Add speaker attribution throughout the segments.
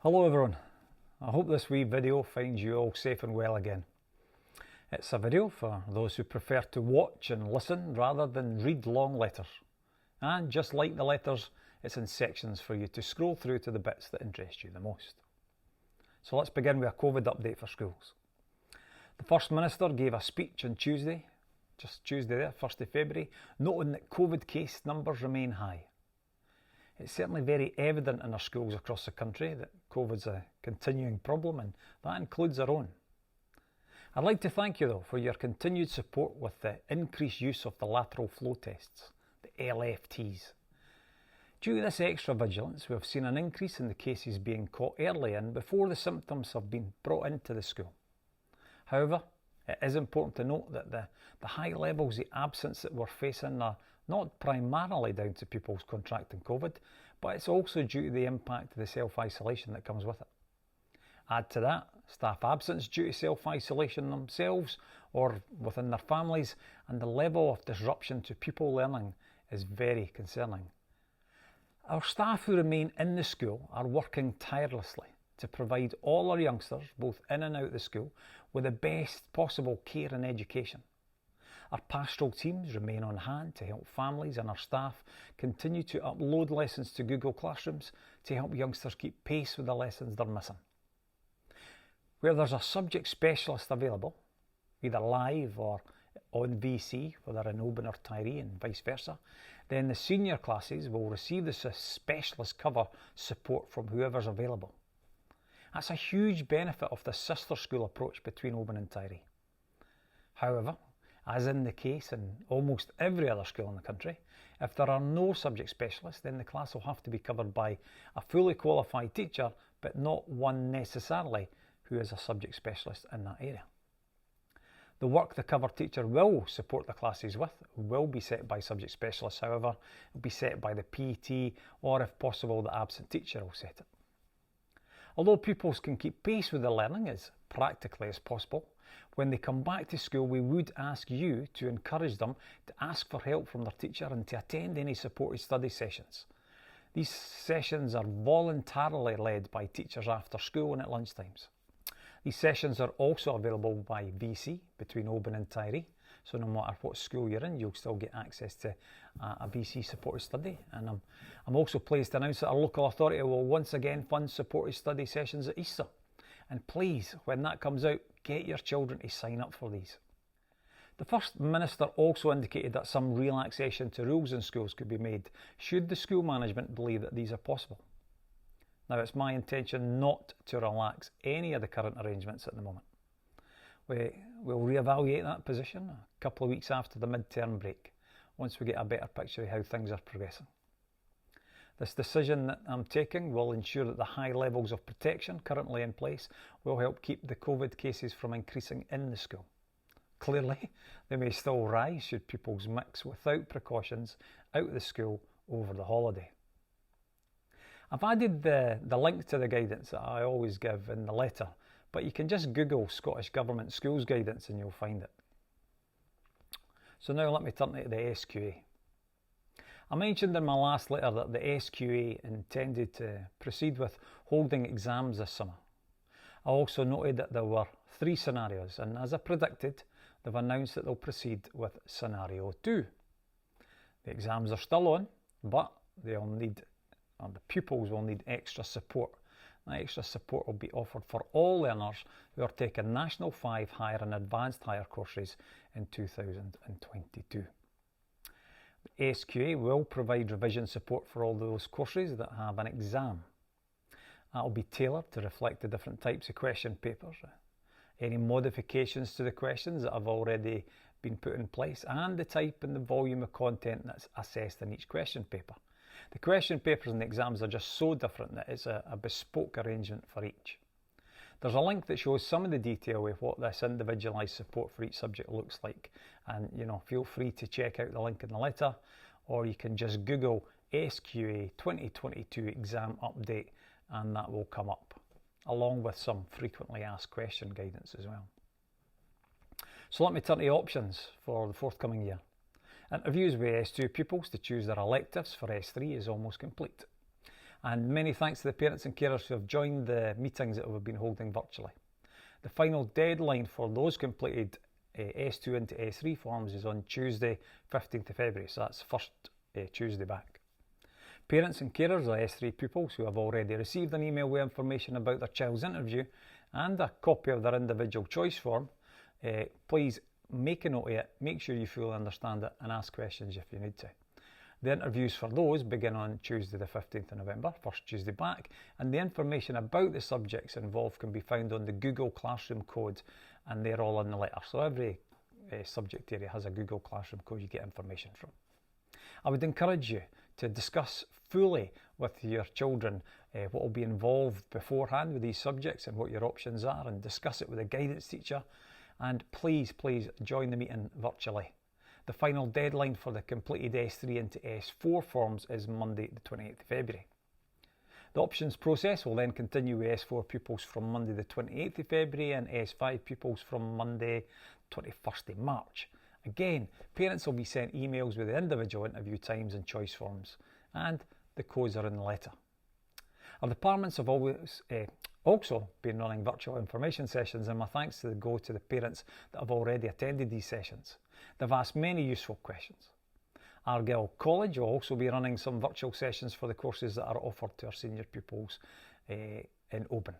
Speaker 1: Hello everyone, I hope this wee video finds you all safe and well again. It's a video for those who prefer to watch and listen rather than read long letters. And just like the letters, it's in sections for you to scroll through to the bits that interest you the most. So let's begin with a COVID update for schools. The First Minister gave a speech on Tuesday, just Tuesday there, 1st of February, noting that COVID case numbers remain high. It's certainly very evident in our schools across the country that COVID's a continuing problem, and that includes our own. I'd like to thank you though for your continued support with the increased use of the lateral flow tests, the LFTs. Due to this extra vigilance, we have seen an increase in the cases being caught early and before the symptoms have been brought into the school. However, it is important to note that the high levels of absence that we're facing are not primarily down to pupils contracting COVID, but it's also due to the impact of the self-isolation that comes with it. Add to that staff absence due to self-isolation themselves or within their families, and the level of disruption to pupil learning is very concerning. Our staff who remain in the school are working tirelessly to provide all our youngsters, both in and out of the school, with the best possible care and education. Our pastoral teams remain on hand to help families, and our staff continue to upload lessons to Google Classrooms to help youngsters keep pace with the lessons they're missing. Where there's a subject specialist available, either live or on VC, whether in Oban or Tyree and vice versa, then the senior classes will receive this specialist cover support from whoever's available. That's a huge benefit of the sister school approach between Oban and Tyree. However, as in the case in almost every other school in the country, if there are no subject specialists, then the class will have to be covered by a fully qualified teacher, but not one necessarily who is a subject specialist in that area. The work the cover teacher will support the classes with will be set by subject specialists, however, it will be set by the PT, or if possible, the absent teacher will set it. Although pupils can keep pace with the learning as practically as possible, when they come back to school, we would ask you to encourage them to ask for help from their teacher and to attend any supported study sessions. These sessions are voluntarily led by teachers after school and at lunchtimes. These sessions are also available by VC between Oban and Tyree, so no matter what school you're in, you'll still get access to a VC supported study. And I'm also pleased to announce that our local authority will once again fund supported study sessions at Easter. And please, when that comes out, get your children to sign up for these. The First Minister also indicated that some relaxation to rules in schools could be made should the school management believe that these are possible. Now, it's my intention not to relax any of the current arrangements at the moment. We'll reevaluate that position a couple of weeks after the mid-term break, once we get a better picture of how things are progressing. This decision that I'm taking will ensure that the high levels of protection currently in place will help keep the COVID cases from increasing in the school. Clearly, they may still rise should pupils mix without precautions out of the school over the holiday. I've added the link to the guidance that I always give in the letter, but you can just Google Scottish Government Schools Guidance and you'll find it. So now let me turn to the SQA. I mentioned in my last letter that the SQA intended to proceed with holding exams this summer. I also noted that there were 3 scenarios, and as I predicted, they've announced that they'll proceed with scenario 2. The exams are still on, but the pupils will need extra support. That extra support will be offered for all learners who are taking National 5 Higher and Advanced Higher courses in 2022. The SQA will provide revision support for all those courses that have an exam. That will be tailored to reflect the different types of question papers, any modifications to the questions that have already been put in place, and the type and the volume of content that's assessed in each question paper. The question papers and the exams are just so different that it's a bespoke arrangement for each. There's a link that shows some of the detail of what this individualised support for each subject looks like, and feel free to check out the link in the letter, or you can just Google SQA 2022 exam update and that will come up, along with some frequently asked question guidance as well. So let me turn to options for the forthcoming year. Interviews with S2 pupils to choose their electives for S3 is almost complete. And many thanks to the parents and carers who have joined the meetings that we've been holding virtually. The final deadline for those completed S2 into S3 forms is on Tuesday 15th of February, so that's the first Tuesday back. Parents and carers of S3 pupils who have already received an email with information about their child's interview and a copy of their individual choice form, please make a note of it, make sure you fully understand it and ask questions if you need to. The interviews for those begin on Tuesday the 15th of November, first Tuesday back, and the information about the subjects involved can be found on the Google Classroom code, and they're all in the letter. So every subject area has a Google Classroom code you get information from. I would encourage you to discuss fully with your children what will be involved beforehand with these subjects and what your options are, and discuss it with a guidance teacher. And please join the meeting virtually. The final deadline for the completed S3 into S4 forms is Monday the 28th of February. The options process will then continue with S4 pupils from Monday the 28th of February and S5 pupils from Monday 21st of March. Again, parents will be sent emails with the individual interview times and choice forms, and the codes are in the letter. Our departments have always also been running virtual information sessions, and my thanks go to the parents that have already attended these sessions. They've asked many useful questions. Argyll College will also be running some virtual sessions for the courses that are offered to our senior pupils in Oban.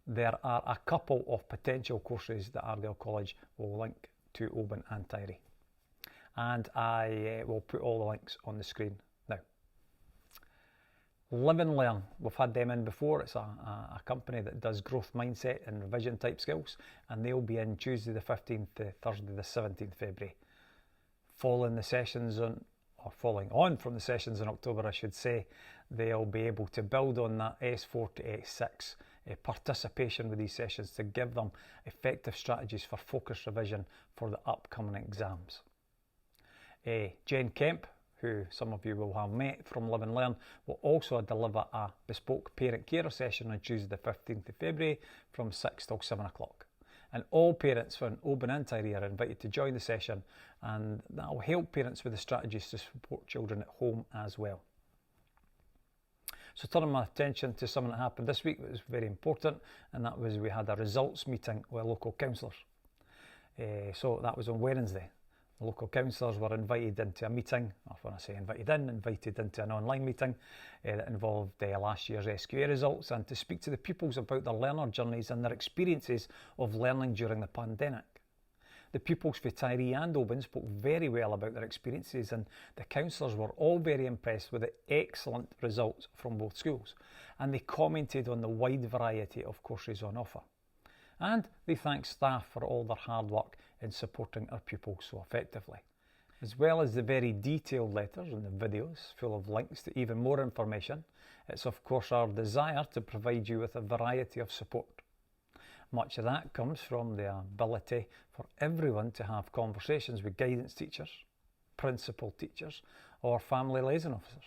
Speaker 1: There are a couple of potential courses that Argyll College will link to Oban and Tyree, and I will put all the links on the screen now. Live and Learn, we've had them in before. It's a company that does growth mindset and revision type skills, and they'll be in Tuesday the 15th to Thursday the 17th of February. Following on from the sessions in October, I should say, they'll be able to build on that S4 to S6 participation with these sessions to give them effective strategies for focused revision for the upcoming exams. Jen Kemp, who some of you will have met from Live and Learn, will also deliver a bespoke parent-carer session on Tuesday the 15th of February from 6 till 7 o'clock. And all parents from Oban and Tyree are invited to join the session, and that will help parents with the strategies to support children at home as well. So turning my attention to something that happened this week that was very important, and that was we had a results meeting with local councillors. So that was on Wednesday. The local councillors were invited into a meeting, or when I say invited into an online meeting that involved last year's SQA results, and to speak to the pupils about their learner journeys and their experiences of learning during the pandemic. The pupils for Tyree and Oban spoke very well about their experiences, and the councillors were all very impressed with the excellent results from both schools, and they commented on the wide variety of courses on offer. And they thanked staff for all their hard work in supporting our pupils so effectively, as well as the very detailed letters and the videos full of links to even more information. It's of course our desire to provide you with a variety of support. Much of that comes from the ability for everyone to have conversations with guidance teachers, principal teachers, or family liaison officers.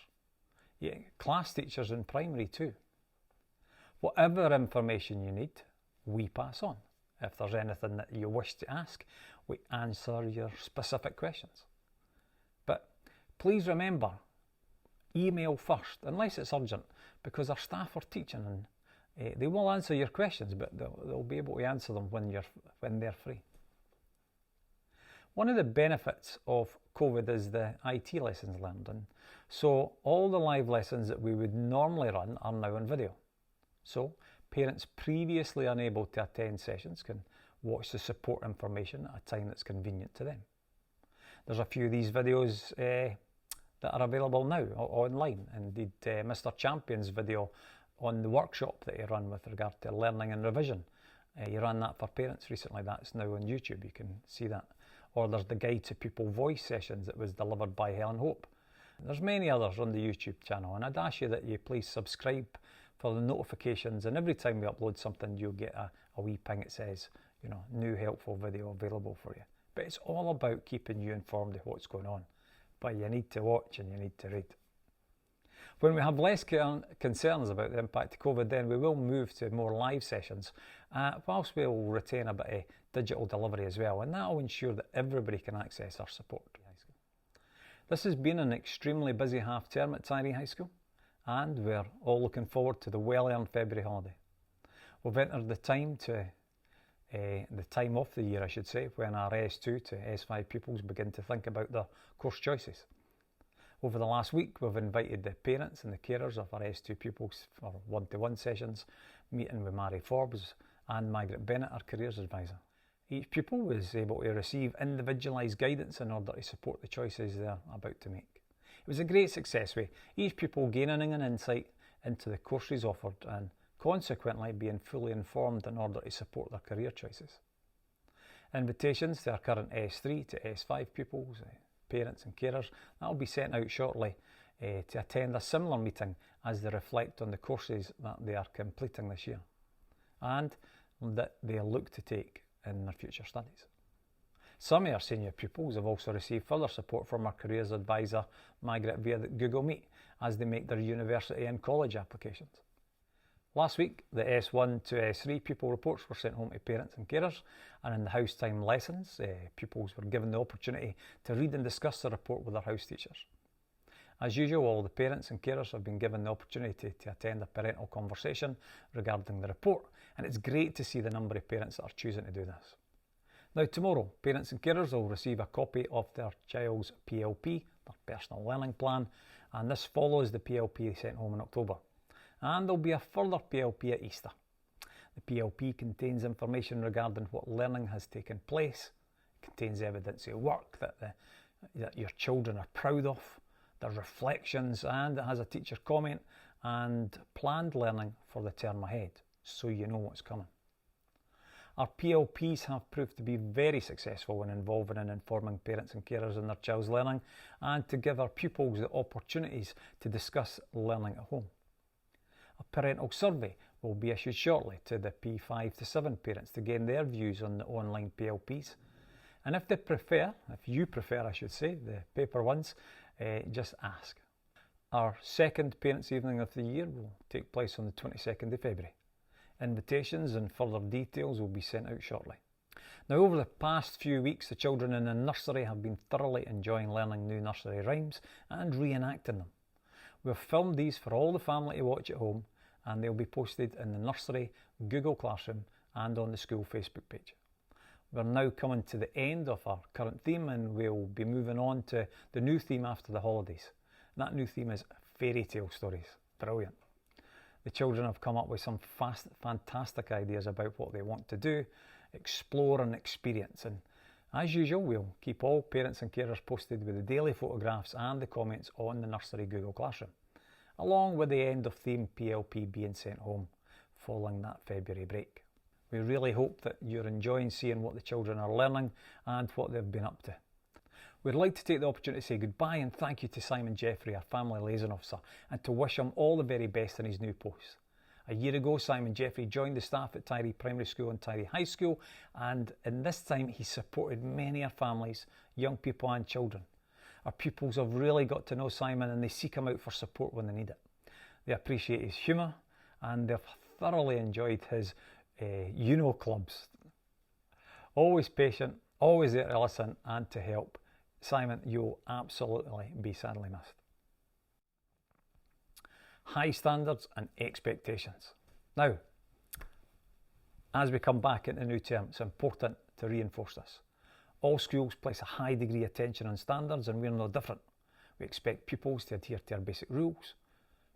Speaker 1: Class teachers in primary too. Whatever information you need, we pass on. If there's anything that you wish to ask, we answer your specific questions. But please remember, email first, unless it's urgent, because our staff are teaching and they will answer your questions, but they'll be able to answer them when they're free. One of the benefits of COVID is the IT lessons learned, and so all the live lessons that we would normally run are now on video. So parents previously unable to attend sessions can watch the support information at a time that's convenient to them. There's a few of these videos that are available now online. Indeed, Mr. Champion's video on the workshop that he ran with regard to learning and revision. He ran that for parents recently. That's now on YouTube. You can see that. Or there's the Guide to Pupil Voice sessions that was delivered by Helen Hope. There's many others on the YouTube channel, and I'd ask you that you please subscribe for the notifications, and every time we upload something you'll get a wee ping that says, new helpful video available for you. But it's all about keeping you informed of what's going on. But you need to watch and you need to read. When we have less concerns about the impact of COVID, then we will move to more live sessions, whilst we'll retain a bit of digital delivery as well, and that will ensure that everybody can access our support. This has been an extremely busy half term at Tyree High School, and we're all looking forward to the well-earned February holiday. We've entered the time of the year, I should say, when our S2 to S5 pupils begin to think about their course choices. Over the last week, we've invited the parents and the carers of our S2 pupils for one-to-one sessions, meeting with Mary Forbes and Margaret Bennett, our careers advisor. Each pupil was able to receive individualised guidance in order to support the choices they're about to make. It was a great success with each pupil gaining an insight into the courses offered and consequently being fully informed in order to support their career choices. Invitations to our current S3 to S5 pupils, parents and carers, that will be sent out shortly to attend a similar meeting as they reflect on the courses that they are completing this year and that they look to take in their future studies. Some of our senior pupils have also received further support from our careers advisor Margaret via Google Meet as they make their university and college applications. Last week, the S1 to S3 pupil reports were sent home to parents and carers, and in the house time lessons, pupils were given the opportunity to read and discuss the report with their house teachers. As usual, all the parents and carers have been given the opportunity to attend a parental conversation regarding the report, and it's great to see the number of parents that are choosing to do this. Now tomorrow, parents and carers will receive a copy of their child's PLP, their personal learning plan, and this follows the PLP sent home in October. And there'll be a further PLP at Easter. The PLP contains information regarding what learning has taken place. It contains evidence of work that your children are proud of, their reflections, and it has a teacher comment and planned learning for the term ahead, so you know what's coming. Our PLPs have proved to be very successful in involving and informing parents and carers in their child's learning and to give our pupils the opportunities to discuss learning at home. A parental survey will be issued shortly to the P5 to 7 parents to gain their views on the online PLPs. And if you prefer, the paper ones, just ask. Our second Parents' Evening of the year will take place on the 22nd of February. Invitations and further details will be sent out shortly. Now, over the past few weeks, the children in the nursery have been thoroughly enjoying learning new nursery rhymes and reenacting them. We've filmed these for all the family to watch at home, and they'll be posted in the nursery, Google Classroom, and on the school Facebook page. We're now coming to the end of our current theme, and we'll be moving on to the new theme after the holidays. And that new theme is fairy tale stories. Brilliant. The children have come up with some fantastic ideas about what they want to do, explore and experience. And as usual, we'll keep all parents and carers posted with the daily photographs and the comments on the nursery Google Classroom, along with the end of theme PLP being sent home following that February break. We really hope that you're enjoying seeing what the children are learning and what they've been up to. We'd like to take the opportunity to say goodbye and thank you to Simon Jeffrey, our family liaison officer, and to wish him all the very best in his new post. A year ago, Simon Jeffrey joined the staff at Tyree Primary School and Tyree High School, and in this time he supported many of our families, young people and children. Our pupils have really got to know Simon and they seek him out for support when they need it. They appreciate his humour and they've thoroughly enjoyed his clubs. Always patient, always there to listen and to help. Simon, you'll absolutely be sadly missed. High standards and expectations. Now, as we come back into the new term, it's important to reinforce this. All schools place a high degree of attention on standards and we're no different. We expect pupils to adhere to our basic rules.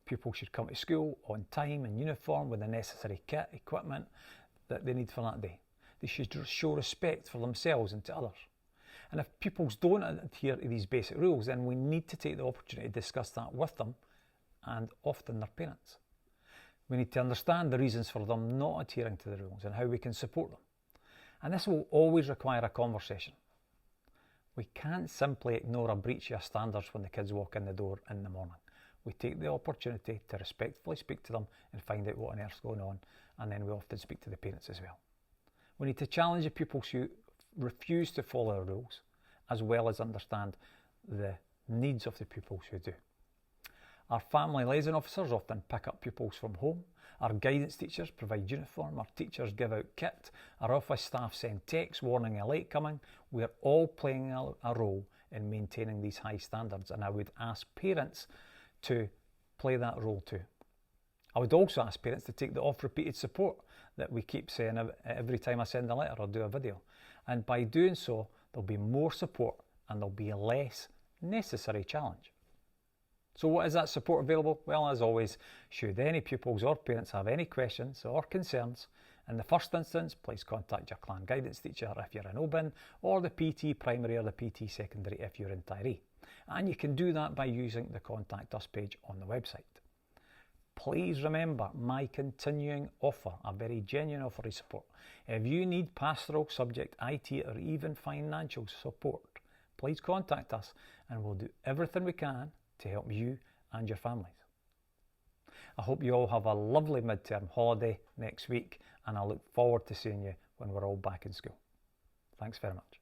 Speaker 1: Pupils should come to school on time in uniform with the necessary kit, equipment that they need for that day. They should show respect for themselves and to others. And if pupils don't adhere to these basic rules, then we need to take the opportunity to discuss that with them and often their parents. We need to understand the reasons for them not adhering to the rules and how we can support them. And this will always require a conversation. We can't simply ignore a breach of standards when the kids walk in the door in the morning. We take the opportunity to respectfully speak to them and find out what on earth's going on, and then we often speak to the parents as well. We need to challenge the pupils who refuse to follow the rules, as well as understand the needs of the pupils who do. Our family liaison officers often pick up pupils from home. Our guidance teachers provide uniform. Our teachers give out kit. Our office staff send texts warning of late coming. We're all playing a role in maintaining these high standards, and I would ask parents to play that role too. I would also ask parents to take the oft-repeated support that we keep saying every time I send a letter or do a video. And by doing so, there'll be more support and there'll be less necessary challenge. So what is that support available? Well, as always, should any pupils or parents have any questions or concerns, in the first instance, please contact your clan guidance teacher if you're in Bain, or the PT primary or the PT secondary if you're in Tiree. And you can do that by using the Contact Us page on the website. Please remember my continuing offer, a very genuine offer of support. If you need pastoral, subject, IT or even financial support, please contact us and we'll do everything we can to help you and your families. I hope you all have a lovely midterm holiday next week, and I look forward to seeing you when we're all back in school. Thanks very much.